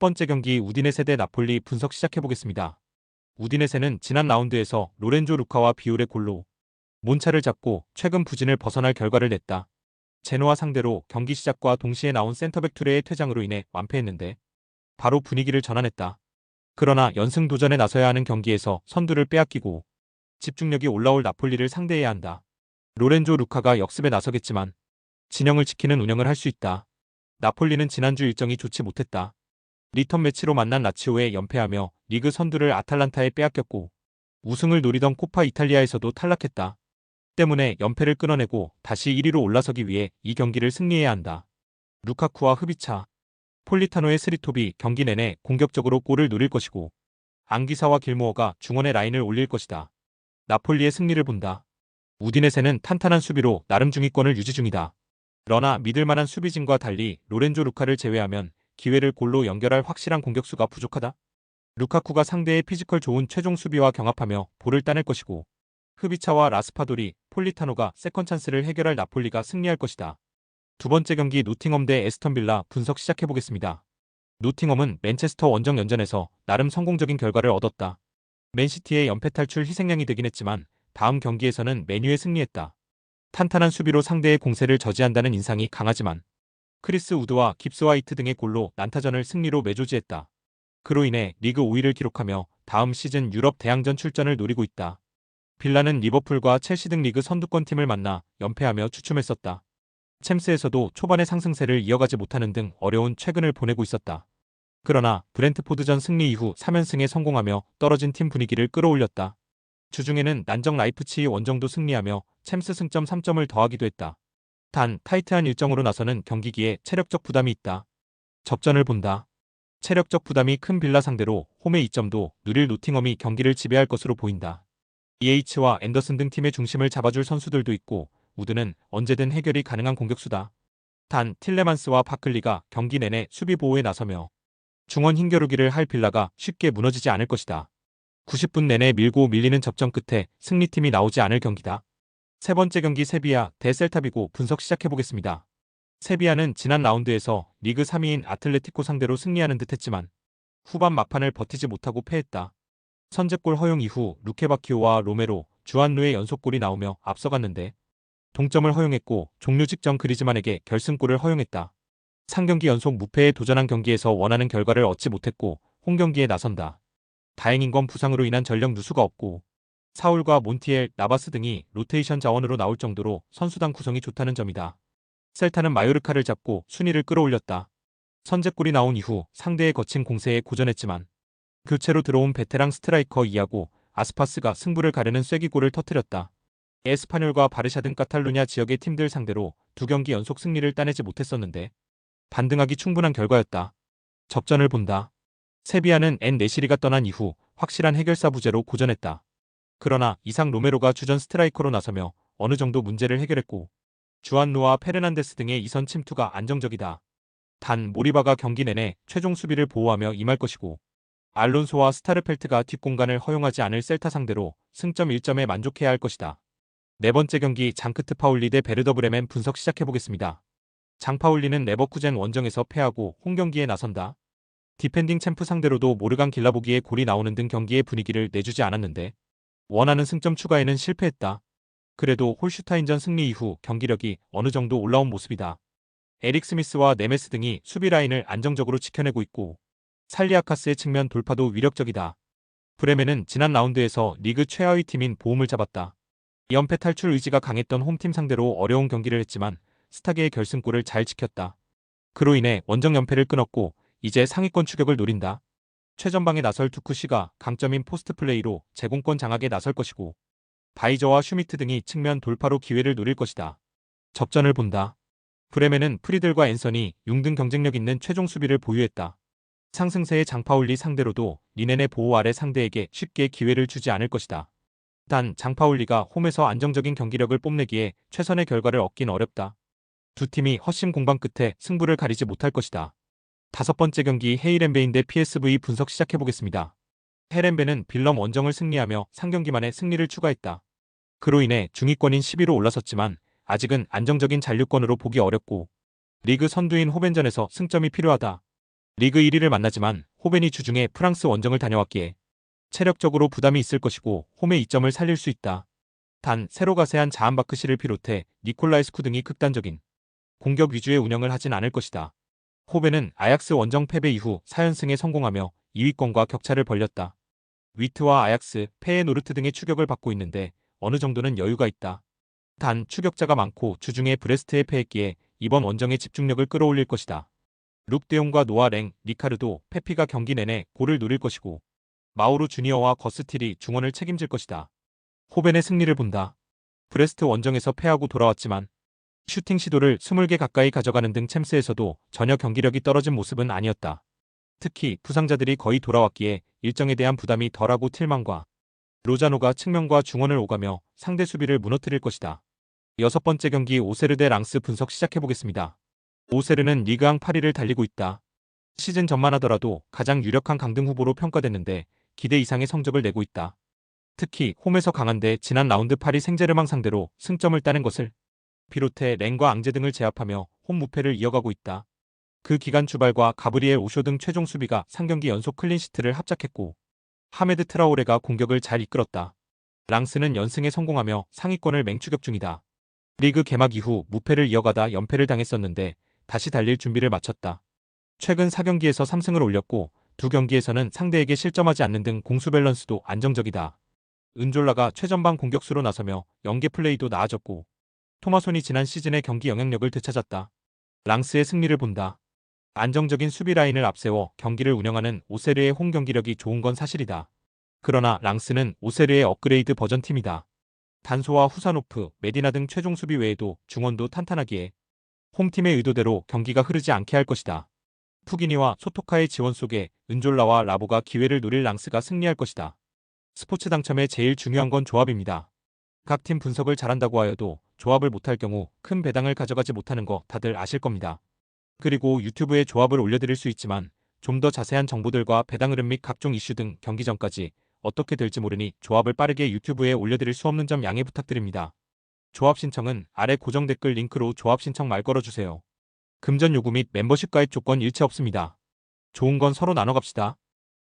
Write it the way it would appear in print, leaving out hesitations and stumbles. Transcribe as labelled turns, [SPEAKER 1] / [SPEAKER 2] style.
[SPEAKER 1] 번째 경기 우디네세 대 나폴리 분석 시작해보겠습니다. 우디네세는 지난 라운드에서 로렌조 루카와 비올의 골로 몬차를 잡고 최근 부진을 벗어날 결과를 냈다. 제노아 상대로 경기 시작과 동시에 나온 센터백 투레의 퇴장으로 인해 완패했는데 바로 분위기를 전환했다. 그러나 연승 도전에 나서야 하는 경기에서 선두를 빼앗기고 집중력이 올라올 나폴리를 상대해야 한다. 로렌조 루카가 역습에 나서겠지만 진영을 지키는 운영을 할 수 있다. 나폴리는 지난주 일정이 좋지 못했다. 리턴 매치로 만난 라치오에 연패하며 리그 선두를 아탈란타에 빼앗겼고 우승을 노리던 코파 이탈리아에서도 탈락했다. 때문에 연패를 끊어내고 다시 1위로 올라서기 위해 이 경기를 승리해야 한다. 루카쿠와 흡이차, 폴리타노의 스리톱이 경기 내내 공격적으로 골을 노릴 것이고 앙기사와 길모어가 중원에 라인을 올릴 것이다. 나폴리의 승리를 본다. 우디네세는 탄탄한 수비로 나름 중위권을 유지 중이다. 그러나 믿을만한 수비진과 달리 로렌조 루카를 제외하면 기회를 골로 연결할 확실한 공격수가 부족하다. 루카쿠가 상대의 피지컬 좋은 최종 수비와 경합하며 볼을 따낼 것이고 흡이차와 라스파도리, 폴리타노가 세컨 찬스를 해결할 나폴리가 승리할 것이다. 두 번째 경기 노팅엄 대 에스턴 빌라 분석 시작해보겠습니다. 노팅엄은 맨체스터 원정 연전에서 나름 성공적인 결과를 얻었다. 맨시티의 연패 탈출 희생양이 되긴 했지만 다음 경기에서는 맨유에 승리했다. 탄탄한 수비로 상대의 공세를 저지한다는 인상이 강하지만 크리스 우드와 깁스 화이트 등의 골로 난타전을 승리로 매조지했다. 그로 인해 리그 5위를 기록하며 다음 시즌 유럽 대항전 출전을 노리고 있다. 빌라는 리버풀과 첼시 등 리그 선두권 팀을 만나 연패하며 주춤했었다. 챔스에서도 초반의 상승세를 이어가지 못하는 등 어려운 최근을 보내고 있었다. 그러나 브렌트포드전 승리 이후 3연승에 성공하며 떨어진 팀 분위기를 끌어올렸다. 주중에는 난적 라이프치히 원정도 승리하며 챔스 승점 3점을 더하기도 했다. 단 타이트한 일정으로 나서는 경기기에 체력적 부담이 있다. 접전을 본다. 체력적 부담이 큰 빌라 상대로 홈의 2점도 누릴 노팅엄이 경기를 지배할 것으로 보인다. EH와 앤더슨 등 팀의 중심을 잡아줄 선수들도 있고 우드는 언제든 해결이 가능한 공격수다. 단 틸레만스와 바클리가 경기 내내 수비 보호에 나서며 중원 힘겨루기를 할 빌라가 쉽게 무너지지 않을 것이다. 90분 내내 밀고 밀리는 접전 끝에 승리팀이 나오지 않을 경기다. 세 번째 경기 세비야 대 셀타비고 분석 시작해보겠습니다. 세비야는 지난 라운드에서 리그 3위인 아틀레티코 상대로 승리하는 듯했지만 후반 막판을 버티지 못하고 패했다. 선제골 허용 이후 루케바키오와 로메로, 주안루의 연속골이 나오며 앞서갔는데 동점을 허용했고 종료 직전 그리즈만에게 결승골을 허용했다. 3경기 연속 무패에 도전한 경기에서 원하는 결과를 얻지 못했고 홈경기에 나선다. 다행인 건 부상으로 인한 전력 누수가 없고 사울과 몬티엘, 나바스 등이 로테이션 자원으로 나올 정도로 선수단 구성이 좋다는 점이다. 셀타는 마요르카를 잡고 순위를 끌어올렸다. 선제골이 나온 이후 상대의 거친 공세에 고전했지만 교체로 들어온 베테랑 스트라이커 이아고 아스파스가 승부를 가르는 쐐기골을 터뜨렸다. 에스파뇰과 바르샤 등 카탈루냐 지역의 팀들 상대로 2경기 연속 승리를 따내지 못했었는데 반등하기 충분한 결과였다. 접전을 본다. 세비야는 엔 네시리가 떠난 이후 확실한 해결사 부재로 고전했다. 그러나 이상 로메로가 주전 스트라이커로 나서며 어느 정도 문제를 해결했고 주안루와 페르난데스 등의 이선 침투가 안정적이다. 단 모리바가 경기 내내 최종 수비를 보호하며 임할 것이고 알론소와 스타르펠트가 뒷공간을 허용하지 않을 셀타 상대로 승점 1점에 만족해야 할 것이다. 네 번째 경기 장크트 파울리 대 베르더 브레멘 분석 시작해보겠습니다. 장파울리는 레버쿠젠 원정에서 패하고 홈경기에 나선다. 디펜딩 챔프 상대로도 모르간 길라보기에 골이 나오는 등 경기의 분위기를 내주지 않았는데 원하는 승점 추가에는 실패했다. 그래도 홀슈타인전 승리 이후 경기력이 어느 정도 올라온 모습이다. 에릭 스미스와 네메스 등이 수비 라인을 안정적으로 지켜내고 있고 살리아카스의 측면 돌파도 위력적이다. 브레멘은 지난 라운드에서 리그 최하위 팀인 보움을 잡았다. 연패 탈출 의지가 강했던 홈팀 상대로 어려운 경기를 했지만 스타계의 결승골을 잘 지켰다. 그로 인해 원정 연패를 끊었고 이제 상위권 추격을 노린다. 최전방에 나설 투쿠시가 강점인 포스트 플레이로 제공권 장악에 나설 것이고 바이저와 슈미트 등이 측면 돌파로 기회를 노릴 것이다. 접전을 본다. 브레멘은 프리들과 앤서니, 융 등 경쟁력 있는 최종 수비를 보유했다. 상승세의 장파울리 상대로도 리넨의 보호 아래 상대에게 쉽게 기회를 주지 않을 것이다. 단 장파울리가 홈에서 안정적인 경기력을 뽐내기에 최선의 결과를 얻긴 어렵다. 두 팀이 헛심 공방 끝에 승부를 가리지 못할 것이다. 다섯 번째 경기 헤이렌베인 대 PSV 분석 시작해보겠습니다. 헤렌베는 빌럼 원정을 승리하며 3경기 만에 승리를 추가했다. 그로 인해 중위권인 10위로 올라섰지만 아직은 안정적인 잔류권으로 보기 어렵고 리그 선두인 호벤전에서 승점이 필요하다. 리그 1위를 만나지만 호벤이 주중에 프랑스 원정을 다녀왔기에 체력적으로 부담이 있을 것이고 홈의 이점을 살릴 수 있다. 단 새로 가세한 자한바크시를 비롯해 니콜라이스쿠 등이 극단적인 공격 위주의 운영을 하진 않을 것이다. 호벤은 아약스 원정 패배 이후 4연승에 성공하며 2위권과 격차를 벌렸다. 위트와 아약스, 페에노르트 등의 추격을 받고 있는데 어느 정도는 여유가 있다. 단 추격자가 많고 주중에 브레스트에 패했기에 이번 원정의 집중력을 끌어올릴 것이다. 룩데용과 노아 랭, 리카르도, 페피가 경기 내내 골을 노릴 것이고 마우루 주니어와 거스틸이 중원을 책임질 것이다. 호벤의 승리를 본다. 브레스트 원정에서 패하고 돌아왔지만 슈팅 시도를 20개 가까이 가져가는 등 챔스에서도 전혀 경기력이 떨어진 모습은 아니었다. 특히 부상자들이 거의 돌아왔기에 일정에 대한 부담이 덜하고 틸만과 로자노가 측면과 중원을 오가며 상대 수비를 무너뜨릴 것이다. 여섯 번째 경기 오세르 대 랑스 분석 시작해보겠습니다. 오세르는 리그왕 8위를 달리고 있다. 시즌 전만 하더라도 가장 유력한 강등 후보로 평가됐는데 기대 이상의 성적을 내고 있다. 특히 홈에서 강한데 지난 라운드 8위 생제르망 상대로 승점을 따낸 것을 비롯해 렌과 앙제 등을 제압하며 홈 무패를 이어가고 있다. 그 기간 주발과 가브리엘 오쇼 등 최종 수비가 3경기 연속 클린시트를 합작했고 하메드 트라오레가 공격을 잘 이끌었다. 랑스는 연승에 성공하며 상위권을 맹추격 중이다. 리그 개막 이후 무패를 이어가다 연패를 당했었는데 다시 달릴 준비를 마쳤다. 최근 4경기에서 3승을 올렸고 2경기에서는 상대에게 실점하지 않는 등 공수 밸런스도 안정적이다. 은졸라가 최전방 공격수로 나서며 연계 플레이도 나아졌고 토마손이 지난 시즌의 경기 영향력을 되찾았다. 랑스의 승리를 본다. 안정적인 수비 라인을 앞세워 경기를 운영하는 오세르의 홈 경기력이 좋은 건 사실이다. 그러나 랑스는 오세르의 업그레이드 버전 팀이다. 단소와 후사노프, 메디나 등 최종 수비 외에도 중원도 탄탄하기에 홈팀의 의도대로 경기가 흐르지 않게 할 것이다. 푸기니와 소토카의 지원 속에 은졸라와 라보가 기회를 노릴 랑스가 승리할 것이다. 스포츠 당첨에 제일 중요한 건 조합입니다. 각 팀 분석을 잘한다고 하여도 조합을 못할 경우 큰 배당을 가져가지 못하는 거 다들 아실 겁니다. 그리고 유튜브에 조합을 올려드릴 수 있지만 좀 더 자세한 정보들과 배당 흐름 및 각종 이슈 등 경기 전까지 어떻게 될지 모르니 조합을 빠르게 유튜브에 올려드릴 수 없는 점 양해 부탁드립니다. 조합 신청은 아래 고정 댓글 링크로 조합 신청 말 걸어주세요. 금전 요구 및 멤버십 가입 조건 일체 없습니다. 좋은 건 서로 나눠 갑시다.